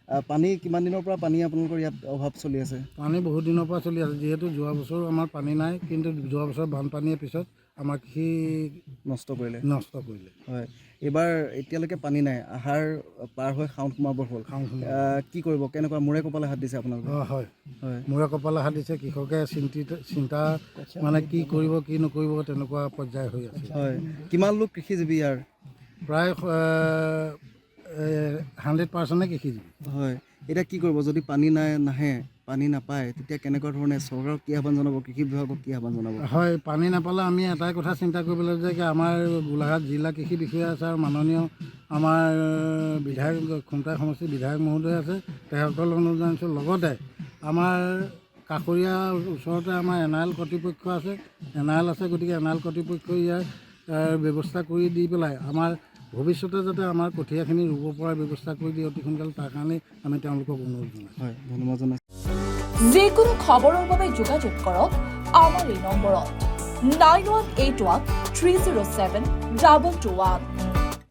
পানী কিমান দিনৰ পৰা পানী আপোনালোকৰ ইয়াত অভাৱ চলি আছে? পানী বহুত দিনৰ পৰা চলি আছে, যিহেতু যোৱা বছৰ আমাৰ পানী নাই, কিন্তু যোৱা বছৰ বানপানীৰ পিছত আমাৰ কৃষি নষ্ট কৰিলে। হয়, এইবাৰ এতিয়ালৈকে পানী নাই, আহাৰ পাৰ হৈ শাওণ সোমাবৰ হ'ল। কি কৰিব, কেনেকুৱা মূৰে কপালে হাত দিছে আপোনালোকে? হয়, মূৰে কপালে হাত দিছে। কৃষকে চিন্তা মানে কি কৰিব কি নকৰিব তেনেকুৱা পৰ্যায় হৈ আছে। হয়, কিমান লোক কৃষিজীৱী ইয়াৰ? প্ৰায় 100% কৃষিজীৱী। হয়, এতিয়া কি কৰিব যদি পানী নাহে, পানী নাপায়, তেতিয়া কেনেকুৱা ধৰণে চৰকাৰক কি আহ্বান জনাব, কৃষি বিভাগক কি আহ্বান জনাব? হয়, পানী নাপালে আমি এটাই কথা চিন্তা কৰিব লাগিব যে আমাৰ গোলাঘাট জিলা কৃষি বিষয়া আছে আৰু মাননীয় আমাৰ বিধায়ক খুমটাই সমষ্টিৰ বিধায়ক মহোদয় আছে, তেখেতসকল অনুৰোধ জনাইছোঁ। লগতে আমাৰ কাষৰীয়া ওচৰতে আমাৰ NIL কৰ্তৃপক্ষ আছে, NIL আছে, গতিকে NIL কৰ্তৃপক্ষই ইয়াৰ ব্যৱস্থা কৰি দি পেলাই আমাৰ ভৱিষ্যতে যাতে আমাৰ কঠীয়াখিনি ৰুব পৰাৰ ব্যৱস্থা কৰি দিয়ে অতি সোনকালে, তাৰ কাৰণে আমি তেওঁলোকক অনুৰোধ জনাইছোঁ। হয়, ধন্যবাদ জনাইছোঁ। যিকোনো খবৰৰ বাবে যোগাযোগ কৰক আমাৰ এই নম্বৰত 9181 307 221।